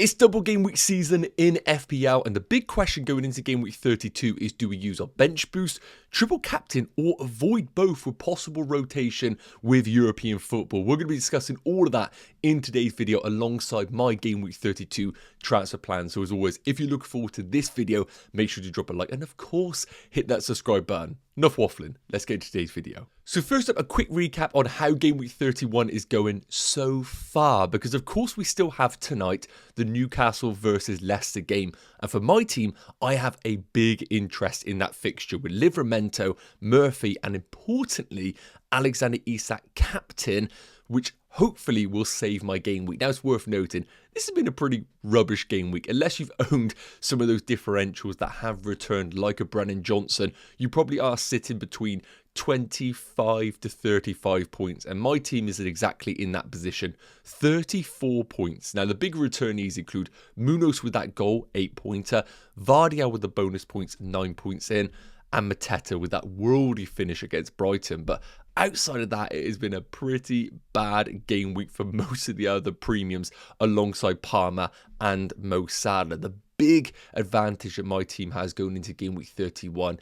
It's double game week season in FPL, and the big question going into game week 32 is, do we use our bench boost, triple captain, or avoid both with possible rotation with European football? We're going to be discussing all of that in today's video alongside my game week 32 transfer plan. So as always, if you look forward to this video, make sure to drop a like and of course hit that subscribe button. Enough waffling, let's get into today's video. So first up, a quick recap on how game week 31 is going so far, because of course we still have tonight the Newcastle versus Leicester game, and for my team I have a big interest in that fixture with Livramento, Murphy and importantly Alexander Isak captain, which hopefully will save my game week. Now it's worth noting, this has been a pretty rubbish game week. Unless you've owned some of those differentials that have returned like a Brennan Johnson, you probably are sitting between 25 to 35 points, and my team is exactly in that position, 34 points. Now the big returnees include Munoz with that goal, 8-pointer, Vardy with the bonus points, 9 points in, and Mateta with that worldy finish against Brighton. But outside of that, it has been a pretty bad game week for most of the other premiums alongside Palmer and Mo Salah. The big advantage that my team has going into game week 31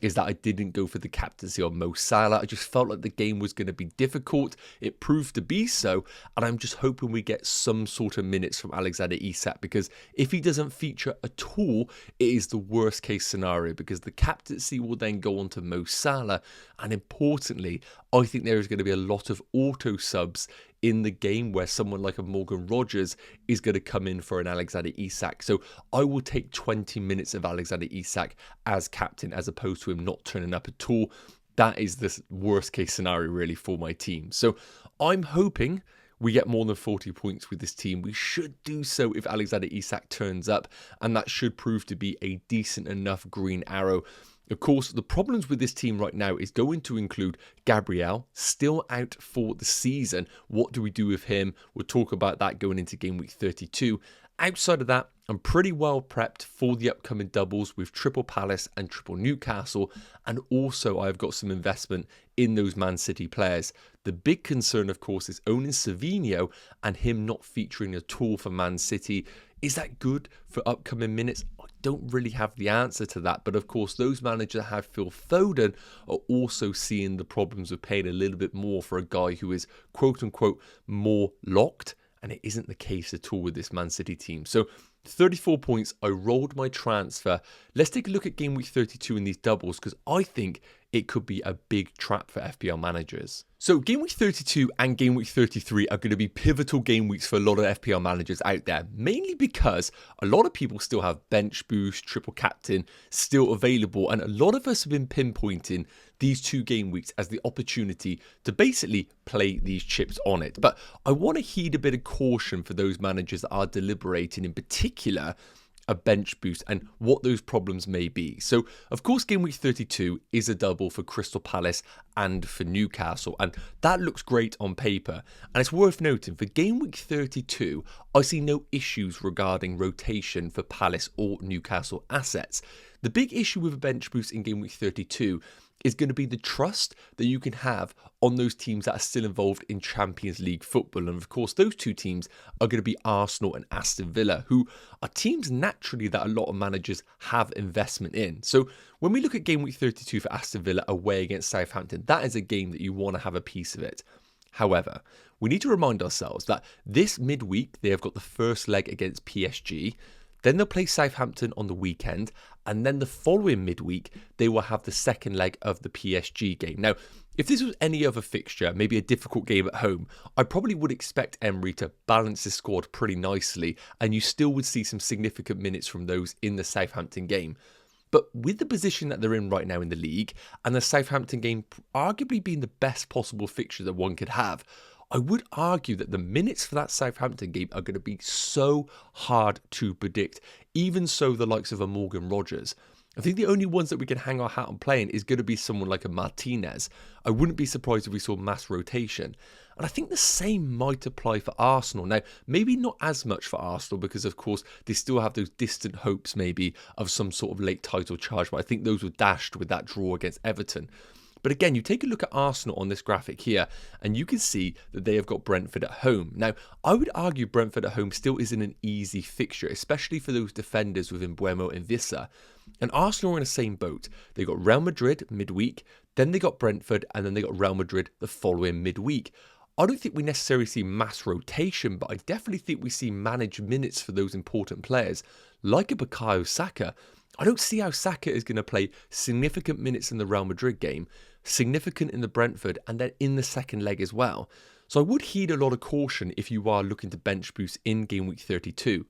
is that I didn't go for the captaincy on Mo Salah. I just felt like the game was going to be difficult. It proved to be so, and I'm just hoping we get some sort of minutes from Alexander Isak, because if he doesn't feature at all, it is the worst case scenario, because the captaincy will then go on to Mo Salah, and importantly, I think there is going to be a lot of auto subs in the game where someone like a Morgan Rogers is going to come in for an Alexander Isak. So I will take 20 minutes of Alexander Isak as captain as opposed to him not turning up at all. That is the worst case scenario really for my team. So I'm hoping we get more than 40 points with this team. We should do so if Alexander Isak turns up, and that should prove to be a decent enough green arrow. Of course, the problems with this team right now is going to include Gabriel, still out for the season. What do we do with him? We'll talk about that going into game week 32. Outside of that, I'm pretty well prepped for the upcoming doubles with Triple Palace and Triple Newcastle, and also I've got some investment in those Man City players. The big concern, of course, is owning Savinho and him not featuring at all for Man City. Is that good for upcoming minutes? I don't really have the answer to that, but of course those managers that have Phil Foden are also seeing the problems of paying a little bit more for a guy who is quote-unquote more locked, and it isn't the case at all with this Man City team. So 34 points, I rolled my transfer. Let's take a look at game week 32 in these doubles, because I think it could be a big trap for FPL managers. So game week 32 and game week 33 are going to be pivotal game weeks for a lot of FPL managers out there, mainly because a lot of people still have bench boost, triple captain still available, and a lot of us have been pinpointing these 2 game weeks as the opportunity to basically play these chips on it. But I want to heed a bit of caution for those managers that are deliberating, in particular a bench boost and what those problems may be. So of course game week 32 is a double for Crystal Palace and for Newcastle, and that looks great on paper. And it's worth noting, for game week 32 I see no issues regarding rotation for Palace or Newcastle assets. The big issue with a bench boost in game week 32 is going to be the trust that you can have on those teams that are still involved in Champions League football. And of course, those 2 teams are going to be Arsenal and Aston Villa, who are teams naturally that a lot of managers have investment in. So when we look at game week 32 for Aston Villa away against Southampton, that is a game that you want to have a piece of it. However, we need to remind ourselves that this midweek, they have got the first leg against PSG. Then they'll play Southampton on the weekend, and then the following midweek, they will have the second leg of the PSG game. Now, if this was any other fixture, maybe a difficult game at home, I probably would expect Emery to balance his squad pretty nicely, and you still would see some significant minutes from those in the Southampton game. But with the position that they're in right now in the league, and the Southampton game arguably being the best possible fixture that one could have, I would argue that the minutes for that Southampton game are going to be so hard to predict. Even so, the likes of a Morgan Rogers, I think the only ones that we can hang our hat on playing is going to be someone like a Martinez. I wouldn't be surprised if we saw mass rotation. And I think the same might apply for Arsenal. Now, maybe not as much for Arsenal, because of course they still have those distant hopes maybe of some sort of late title charge, but I think those were dashed with that draw against Everton. But again, you take a look at Arsenal on this graphic here, and you can see that they have got Brentford at home. Now, I would argue Brentford at home still isn't an easy fixture, especially for those defenders with Mbeumo and Vissa. And Arsenal are in the same boat. They got Real Madrid midweek, then they got Brentford, and then they got Real Madrid the following midweek. I don't think we necessarily see mass rotation, but I definitely think we see managed minutes for those important players, like a Bukayo Saka. I don't see how Saka is going to play significant minutes in the Real Madrid game, significant in the Brentford, and then in the second leg as well. So I would heed a lot of caution if you are looking to bench boost in game week 32.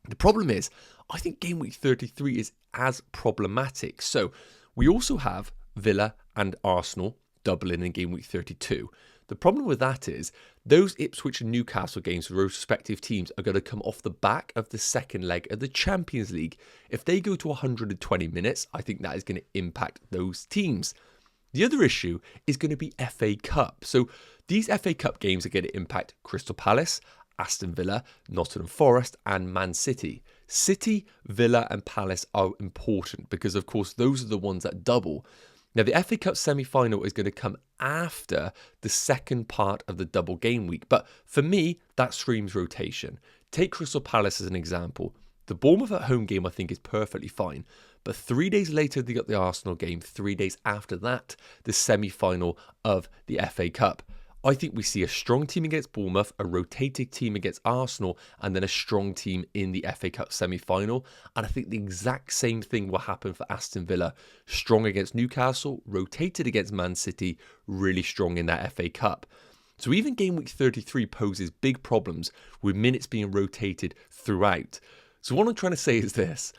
The problem is, I think game week 33 is as problematic. So we also have Villa and Arsenal doubling in game week 32. The problem with that is those Ipswich and Newcastle games for respective teams are going to come off the back of the second leg of the Champions League. If they go to 120 minutes, I think that is going to impact those teams. The other issue is going to be FA Cup. So these FA Cup games are going to impact Crystal Palace, Aston Villa, Nottingham Forest and Man City. City, Villa and Palace are important because, of course, those are the ones that double. Now, the FA Cup semi-final is going to come after the second part of the double game week. But for me, that screams rotation. Take Crystal Palace as an example. The Bournemouth at home game, I think, is perfectly fine. But 3 days later, they got the Arsenal game. 3 days after that, the semi-final of the FA Cup. I think we see a strong team against Bournemouth, a rotated team against Arsenal, and then a strong team in the FA Cup semi-final. And I think the exact same thing will happen for Aston Villa. Strong against Newcastle, rotated against Man City, really strong in that FA Cup. So even game week 33 poses big problems with minutes being rotated throughout. So what I'm trying to say is this.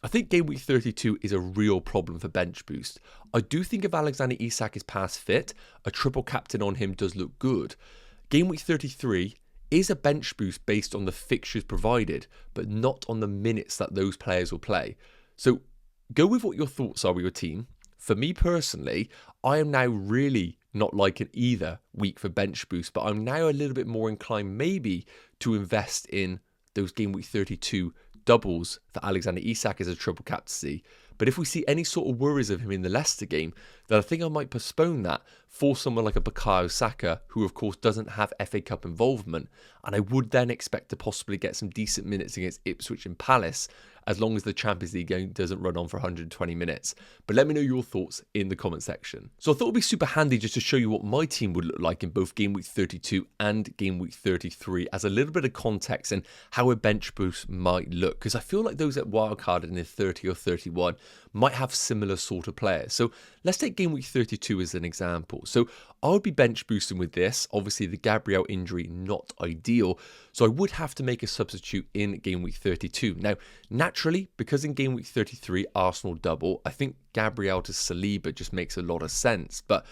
I think game week 32 is a real problem for bench boost. I do think if Alexander Isak is past fit, a triple captain on him does look good. Game week 33 is a bench boost based on the fixtures provided, but not on the minutes that those players will play. So go with what your thoughts are with your team. For me personally, I am now really not liking either week for bench boost, but I'm now a little bit more inclined maybe to invest in those game week 32 doubles for Alexander Isak as a triple captaincy. But if we see any sort of worries of him in the Leicester game, then I think I might postpone that for someone like a Bukayo Saka, who of course doesn't have FA Cup involvement. And I would then expect to possibly get some decent minutes against Ipswich and Palace, as long as the Champions League game doesn't run on for 120 minutes. But let me know your thoughts in the comment section. So I thought it would be super handy just to show you what my team would look like in both game week 32 and game week 33 as a little bit of context and how a bench boost might look. Because I feel like those at wildcard in the 30 or 31 might have similar sort of players. So let's take game week 32 as an example. So I would be bench boosting with this. Obviously the Gabriel injury not ideal. So I would have to make a substitute in game week 32. Now, naturally, because in game week 33, Arsenal double, I think Gabriel to Saliba just makes a lot of sense. But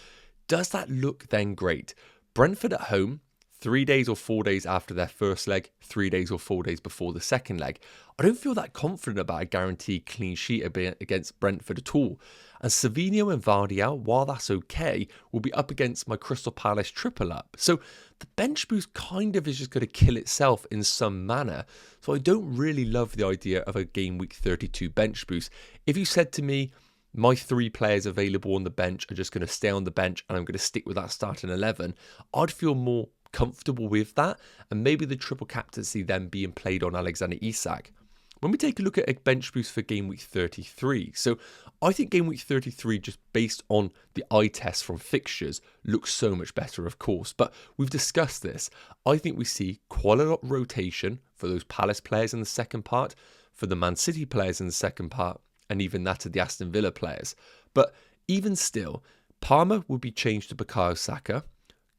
does that look then great? Brentford at home, 3 days or 4 days after their first leg, 3 days or 4 days before the second leg. I don't feel that confident about a guaranteed clean sheet against Brentford at all. And Savinho and Vardiel, while that's okay, will be up against my Crystal Palace triple up. So the bench boost kind of is just going to kill itself in some manner. So I don't really love the idea of a game week 32 bench boost. If you said to me, my 3 players available on the bench are just going to stay on the bench and I'm going to stick with that starting 11, I'd feel more comfortable with that, and maybe the triple captaincy then being played on Alexander Isak. When we take a look at a bench boost for game week 33, so I think game week 33, just based on the eye test from fixtures, looks so much better, of course. But we've discussed this. I think we see quite a lot of rotation for those Palace players in the second part, for the Man City players in the second part, and even that of the Aston Villa players. But even still, Palmer would be changed to Bukayo Saka.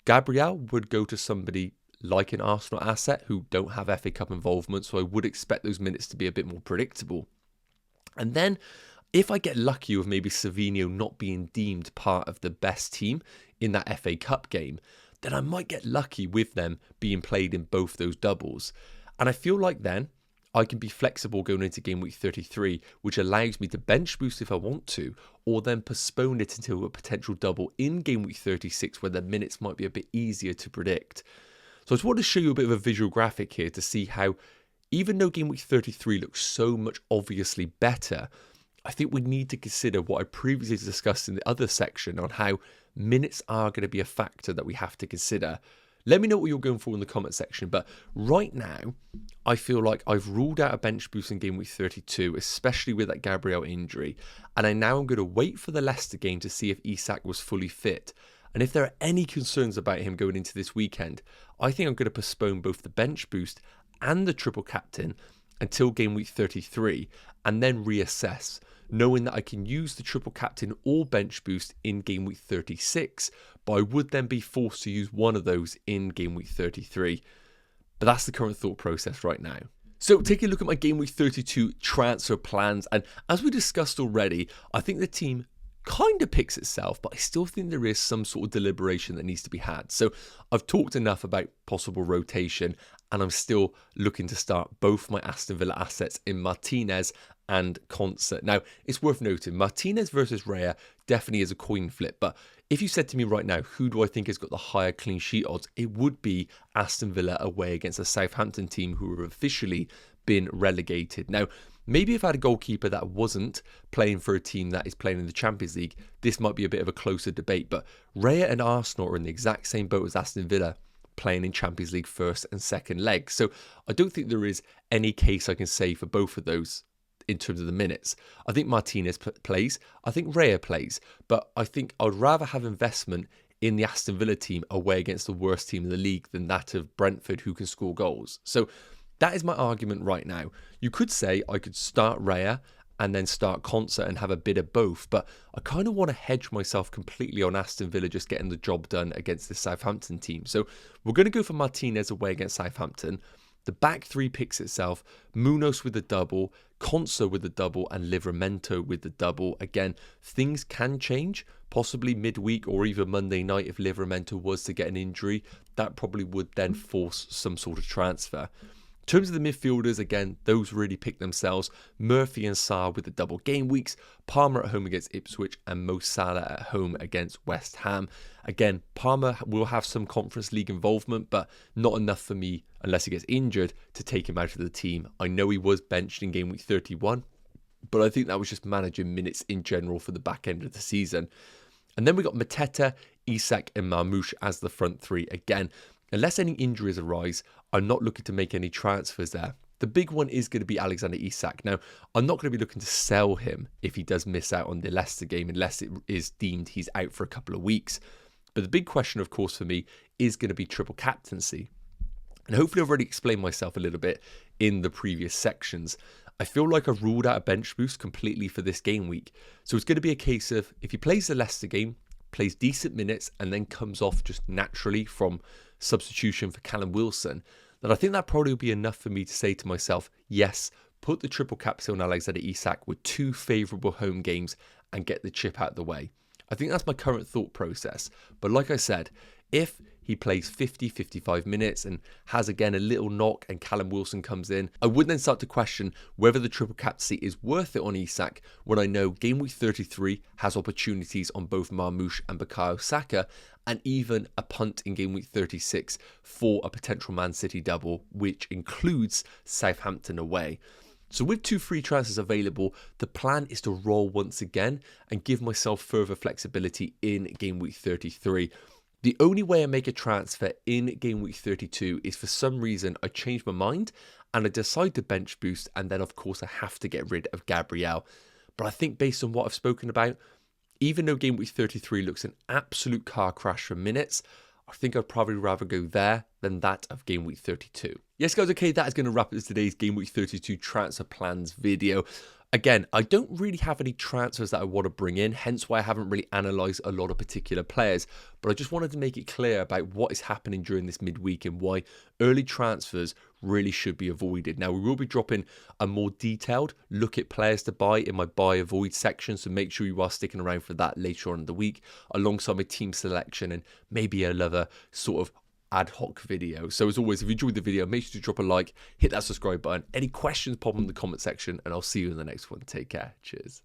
Gabriel would go to somebody like an Arsenal asset who don't have FA Cup involvement, so I would expect those minutes to be a bit more predictable. And then, if I get lucky with maybe Savinho not being deemed part of the best team in that FA Cup game, then I might get lucky with them being played in both those doubles. And I feel like then I can be flexible going into game week 33, which allows me to bench boost if I want to, or then postpone it until a potential double in game week 36 where the minutes might be a bit easier to predict. So I just want to show you a bit of a visual graphic here to see how, even though game week 33 looks so much obviously better, I think we need to consider what I previously discussed in the other section on how minutes are going to be a factor that we have to consider. Let me know what you're going for in the comment section. But right now, I feel like I've ruled out a bench boost in game week 32, especially with that Gabriel injury. And I now am going to wait for the Leicester game to see if Isak was fully fit. And if there are any concerns about him going into this weekend, I think I'm going to postpone both the bench boost and the triple captain until game week 33 and then reassess, knowing that I can use the triple captain or bench boost in game week 36, but I would then be forced to use one of those in game week 33. But that's the current thought process right now. So taking a look at my game week 32 transfer plans, and as we discussed already, I think the team kind of picks itself, but I still think there is some sort of deliberation that needs to be had. So I've talked enough about possible rotation, and I'm still looking to start both my Aston Villa assets in Martinez and Concert. Now, it's worth noting, Martinez versus Raya definitely is a coin flip, but if you said to me right now, who do I think has got the higher clean sheet odds, it would be Aston Villa away against a Southampton team who have officially been relegated. Now, maybe if I had a goalkeeper that wasn't playing for a team that is playing in the Champions League, this might be a bit of a closer debate, but Raya and Arsenal are in the exact same boat as Aston Villa, playing in Champions League first and second legs. So I don't think there is any case I can say for both of those in terms of the minutes. I think Martinez plays, I think Raya plays, but I think I'd rather have investment in the Aston Villa team away against the worst team in the league than that of Brentford, who can score goals. So that is my argument right now. You could say I could start Raya and then start Concert and have a bit of both, but I kind of want to hedge myself completely on Aston Villa just getting the job done against the Southampton team. So we're going to go for Martinez away against Southampton. The back three picks itself, Munoz with the double, Concert with the double, and Livramento with the double. Again, things can change, possibly midweek or even Monday night if Livramento was to get an injury. That probably would then force some sort of transfer. In terms of the midfielders, again, those really pick themselves. Murphy and Sarr with the double game weeks, Palmer at home against Ipswich, and Mo Salah at home against West Ham. Again, Palmer will have some Conference League involvement, but not enough for me, unless he gets injured, to take him out of the team. I know he was benched in game week 31, but I think that was just managing minutes in general for the back end of the season. And then we got Mateta, Isak, and Marmoush as the front three. Again, unless any injuries arise, I'm not looking to make any transfers there. The big one is going to be Alexander Isak. Now, I'm not going to be looking to sell him if he does miss out on the Leicester game, unless it is deemed he's out for a couple of weeks. But the big question, of course, for me is going to be triple captaincy. And hopefully I've already explained myself a little bit in the previous sections. I feel like I've ruled out a bench boost completely for this game week. So it's going to be a case of, if he plays the Leicester game, plays decent minutes, and then comes off just naturally from substitution for Callum Wilson, then I think that probably will be enough for me to say to myself, yes, put the triple captain on Alexander Isak with 2 favourable home games and get the chip out of the way. I think that's my current thought process. But like I said, if he plays 50-55 minutes and has again a little knock and Callum Wilson comes in, I would then start to question whether the triple captaincy is worth it on Isak when I know game week 33 has opportunities on both Marmoush and Bukayo Saka, and even a punt in game week 36 for a potential Man City double, which includes Southampton away. So with 2 free transfers available, the plan is to roll once again and give myself further flexibility in game week 33. The only way I make a transfer in game week 32 is for some reason I change my mind and I decide to bench boost, and then of course I have to get rid of Gabriel. But I think based on what I've spoken about, even though game week 33 looks an absolute car crash for minutes, I think I'd probably rather go there than that of game week 32. Yes guys, okay, that is going to wrap up today's game week 32 transfer plans video. Again, I don't really have any transfers that I want to bring in, hence why I haven't really analysed a lot of particular players, but I just wanted to make it clear about what is happening during this midweek and why early transfers really should be avoided. Now, we will be dropping a more detailed look at players to buy in my buy avoid section, so make sure you are sticking around for that later on in the week, alongside my team selection and maybe another sort of ad hoc video. So as always, if you enjoyed the video, make sure to drop a like, hit that subscribe button. Any questions, pop them in the comment section, and I'll see you in the next one. Take care. Cheers.